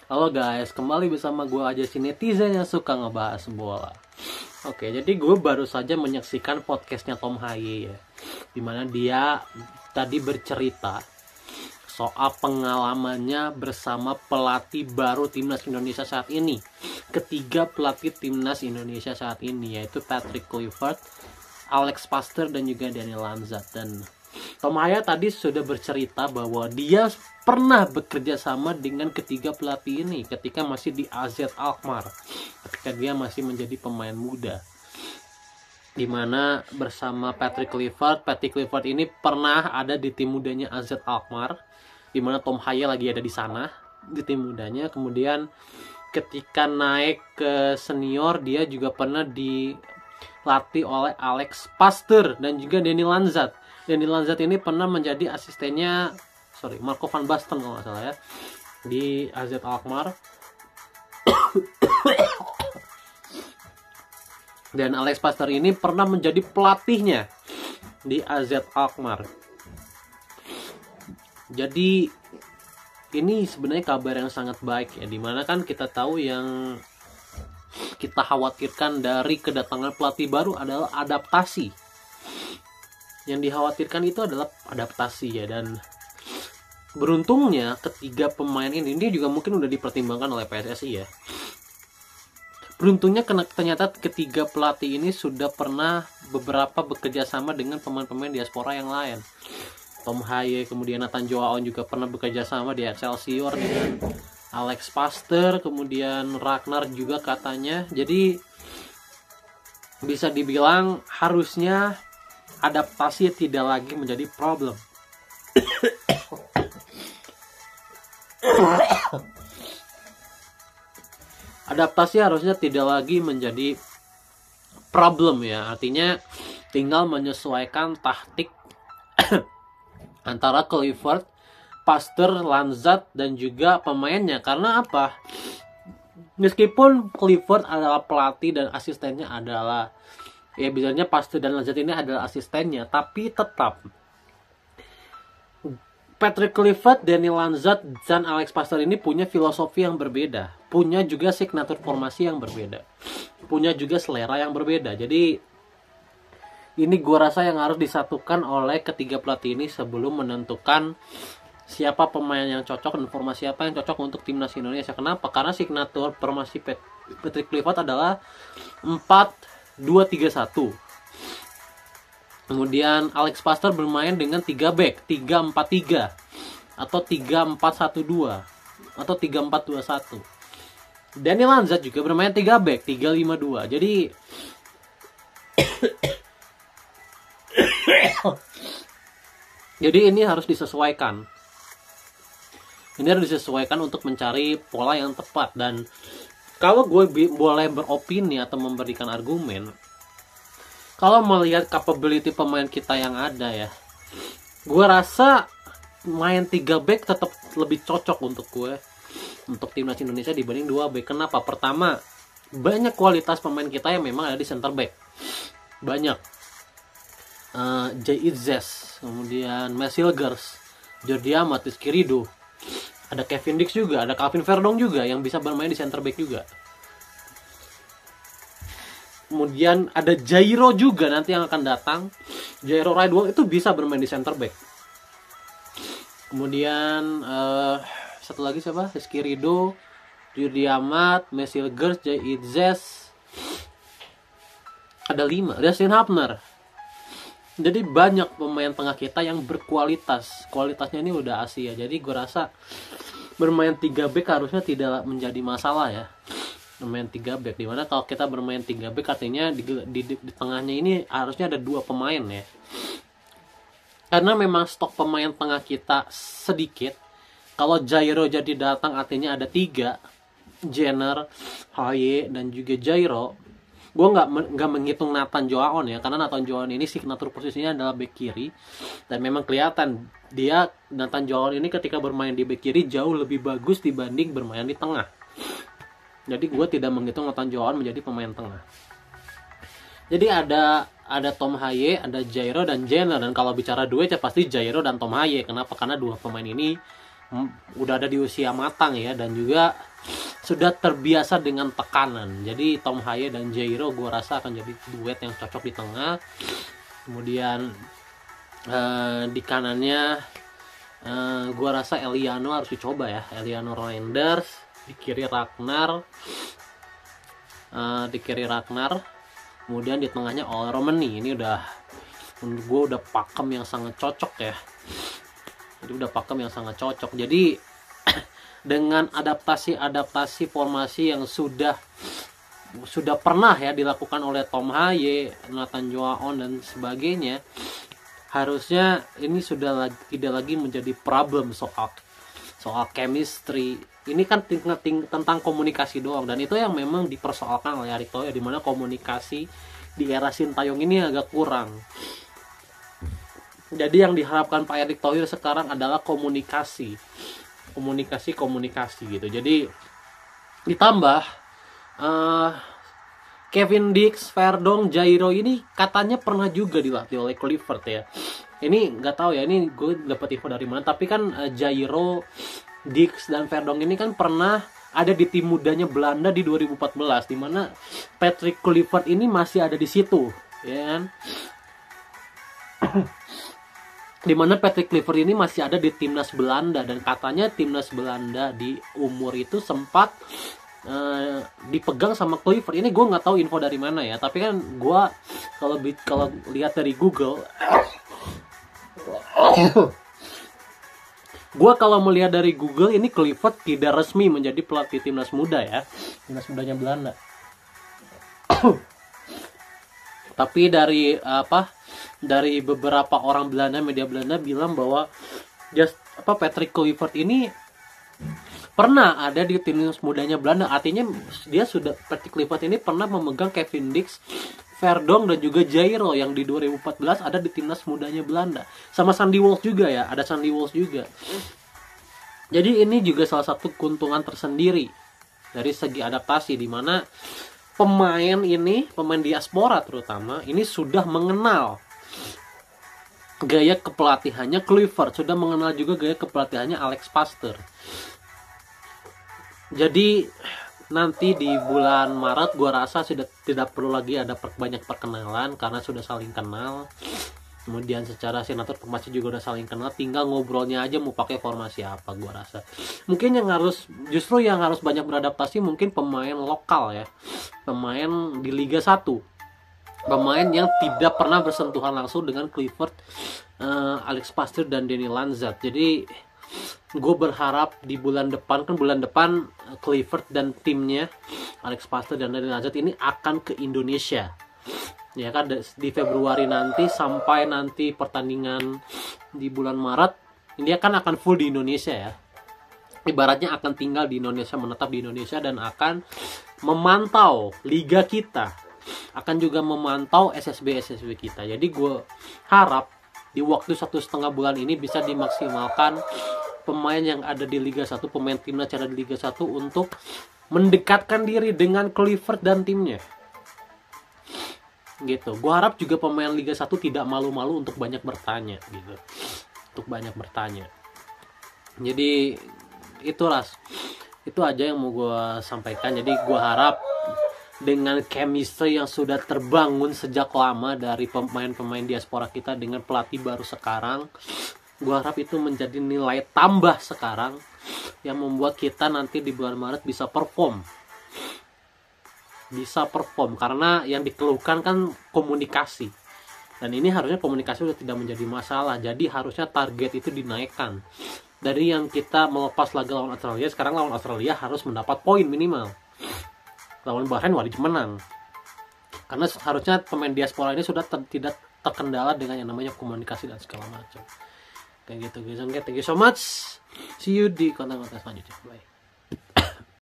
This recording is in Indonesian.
Halo guys, kembali bersama gue aja si netizen yang suka ngebahas bola. Oke, jadi gue baru saja menyaksikan podcastnya Tom Haye ya, dimana dia tadi bercerita soal pengalamannya bersama pelatih baru timnas Indonesia saat ini. Ketiga pelatih timnas Indonesia saat ini, yaitu Patrick Kluivert, Alex Pastoor, dan juga Daniel Lanzat. Dan Tom Haye tadi sudah bercerita bahwa dia pernah bekerja sama dengan ketiga pelatih ini ketika masih di AZ Alkmaar, ketika dia masih menjadi pemain muda, dimana bersama Patrick Kluivert ini pernah ada di tim mudanya AZ Alkmaar, dimana Tom Haye lagi ada di sana di tim mudanya. Kemudian ketika naik ke senior, dia juga pernah dilatih oleh Alex Pastoor dan juga Daniel Lanzat. Daniel Lanzat ini pernah menjadi asistennya Marco van Basten kalau nggak salah ya, di AZ Alkmaar. Dan Alex Pastoor ini pernah menjadi pelatihnya di AZ Alkmaar. Jadi ini sebenarnya kabar yang sangat baik ya, dimana kan kita tahu yang kita khawatirkan dari kedatangan pelatih baru adalah adaptasi. Yang dikhawatirkan itu adalah adaptasi ya, dan beruntungnya ketiga pemain ini juga mungkin udah dipertimbangkan oleh PSSI ya. Beruntungnya ternyata ketiga pelatih ini sudah pernah beberapa bekerja sama dengan pemain-pemain diaspora yang lain. Tom Haye, kemudian Nathan Joaon juga pernah bekerja sama di Excelsior dengan Alex Pastoor, kemudian Ragnar juga katanya. Jadi bisa dibilang harusnya adaptasi tidak lagi menjadi problem. Adaptasi harusnya tidak lagi menjadi problem ya. Artinya tinggal menyesuaikan taktik antara Kluivert, Pastoor, Lanzat, dan juga pemainnya. Karena apa? Meskipun Kluivert adalah pelatih dan asistennya adalah, ya biasanya Pastoor dan Lanzat ini adalah asistennya, tapi tetap Patrick Kluivert, Daniel Lanzat, dan Alex Pastoor ini punya filosofi yang berbeda, punya juga signatur formasi yang berbeda, punya juga selera yang berbeda. Jadi ini gua rasa yang harus disatukan oleh ketiga pelatih ini sebelum menentukan siapa pemain yang cocok dan formasi apa yang cocok untuk timnas Indonesia. Kenapa? Karena signatur formasi Patrick Kluivert adalah 4-2-3-1. Kemudian Alex Pastoor bermain dengan 3 back, 3-4-3 atau 3-4-1-2 atau 3-4-2-1. Daniel Lanzat juga bermain 3 back, 3-5-2. Jadi ini harus disesuaikan. Ini harus disesuaikan untuk mencari pola yang tepat. Dan kalau gue boleh beropini atau memberikan argumen, kalau melihat capability pemain kita yang ada ya, gue rasa main 3 back tetap lebih cocok untuk gue, untuk timnas Indonesia dibanding 2 back. Kenapa? Pertama, banyak kualitas pemain kita yang memang ada di center back. Banyak. Jay Itzes, kemudian Mesilgers, Jordi Amat, Rizky Ridho, ada Kevin Dix juga, ada Calvin Verdong juga yang bisa bermain di center back juga. Kemudian ada Jairo juga nanti yang akan datang. Jairo Ridwan itu bisa bermain di center back. Kemudian satu lagi siapa? Rizky Ridho, Jordi Amat, Mesilgers, Jay Itzes. Ada 5. Dustin Hapner. Jadi banyak pemain tengah kita yang berkualitas. Kualitasnya ini udah Asia. Jadi gue rasa bermain 3 back harusnya tidak menjadi masalah ya. Bermain 3 back, dimana kalau kita bermain 3 back artinya di tengahnya ini harusnya ada 2 pemain ya. Karena memang stok pemain tengah kita sedikit. Kalau Jairo jadi datang artinya ada 3, Jenner, Haye, dan juga Jairo. Gue nggak menghitung Nathan Joaon ya, karena Nathan Joaon ini signatur posisinya adalah back kiri, dan memang kelihatan Nathan Joaon ini ketika bermain di back kiri jauh lebih bagus dibanding bermain di tengah. Jadi gue tidak menghitung Nathan Joaon menjadi pemain tengah. Jadi ada Tom Haye, ada Jairo dan Jenner. Dan kalau bicara duet ya pasti Jairo dan Tom Haye. Kenapa? Karena 2 pemain ini udah ada di usia matang ya, dan juga sudah terbiasa dengan tekanan. Jadi Tom Haye dan Jairo gue rasa akan jadi duet yang cocok di tengah. Kemudian di kanannya gue rasa Eliano harus dicoba ya, Eliano Reinders. Di kiri Ragnar, kemudian di tengahnya All Romani. Ini gue udah pakem yang sangat cocok ya. Jadi dengan adaptasi formasi yang sudah pernah ya dilakukan oleh Tom Haye, Nathan Joaon dan sebagainya, harusnya ini sudah tidak lagi menjadi problem soal chemistry. Ini kan tentang komunikasi doang, dan itu yang memang dipersoalkan oleh Erick Thohir, di mana komunikasi di era Sintayong ini agak kurang. Jadi yang diharapkan Pak Erick Thohir sekarang adalah komunikasi gitu. Jadi ditambah Kevin Dix, Verdonk, Jairo ini katanya pernah juga dilatih oleh Kluivert ya. Ini nggak tahu ya, ini gue dapat info dari mana, tapi kan Jairo, Dix dan Verdonk ini kan pernah ada di tim mudanya Belanda di 2014, di mana Patrick Kluivert ini masih ada di situ, ya kan? Di mana Patrick Kluivert ini masih ada di timnas Belanda, dan katanya timnas Belanda di umur itu sempat dipegang sama Kluivert. Ini gue nggak tahu info dari mana ya, tapi kan gue kalau lihat dari Google, gue kalau melihat dari Google ini Kluivert tidak resmi menjadi pelatih timnas muda ya, timnas mudanya Belanda. Tapi dari beberapa orang Belanda, media Belanda bilang bahwa Patrick Kluivert ini pernah ada di timnas mudanya Belanda. Artinya Patrick Kluivert ini pernah memegang Kevin Dix, Verdonk dan juga Jairo yang di 2014 ada di timnas mudanya Belanda. Sama Sandy Walsh juga ya, ada Sandy Walsh juga. Jadi ini juga salah satu keuntungan tersendiri dari segi adaptasi, di mana pemain diaspora terutama ini sudah mengenal gaya kepelatihannya Kluivert, sudah mengenal juga gaya kepelatihannya Alex Pastoor. Jadi nanti di bulan Maret gue rasa sudah tidak perlu lagi ada banyak perkenalan karena sudah saling kenal. Kemudian secara signatur formasi juga udah saling kenal, tinggal ngobrolnya aja mau pakai formasi apa. Gue rasa mungkin yang harus banyak beradaptasi mungkin pemain lokal ya, pemain di Liga 1, pemain yang tidak pernah bersentuhan langsung dengan Kluivert, Alex Pastoor dan Danny Lanzat. Jadi gue berharap di bulan depan Kluivert dan timnya Alex Pastoor dan Danny Lanzat ini akan ke Indonesia ya kan, di Februari nanti sampai nanti pertandingan di bulan Maret ini akan full di Indonesia ya, ibaratnya akan tinggal di Indonesia, menetap di Indonesia, dan akan memantau liga kita, akan juga memantau SSB kita. Jadi gue harap di waktu 1,5 bulan ini bisa dimaksimalkan pemain yang ada di Liga 1, pemain timnas yang ada di Liga 1 untuk mendekatkan diri dengan Kluivert dan timnya. Gitu. Gue harap juga pemain Liga 1 tidak malu-malu untuk banyak bertanya gitu. Jadi itu aja yang mau gue sampaikan. Jadi gue harap dengan chemistry yang sudah terbangun sejak lama dari pemain-pemain diaspora kita dengan pelatih baru sekarang, gue harap itu menjadi nilai tambah sekarang yang membuat kita nanti di bulan Maret bisa perform, karena yang dikeluhkan kan komunikasi, dan ini harusnya komunikasi sudah tidak menjadi masalah. Jadi harusnya target itu dinaikkan dari yang kita melepas laga lawan Australia. Sekarang lawan Australia harus mendapat poin minimal, lawan Bahrain wajib menang, karena harusnya pemain diaspora ini sudah tidak terkendala dengan yang namanya komunikasi dan segala macam kayak gitu guys. Oke, thank you so much, see you di konten-konten selanjutnya, bye.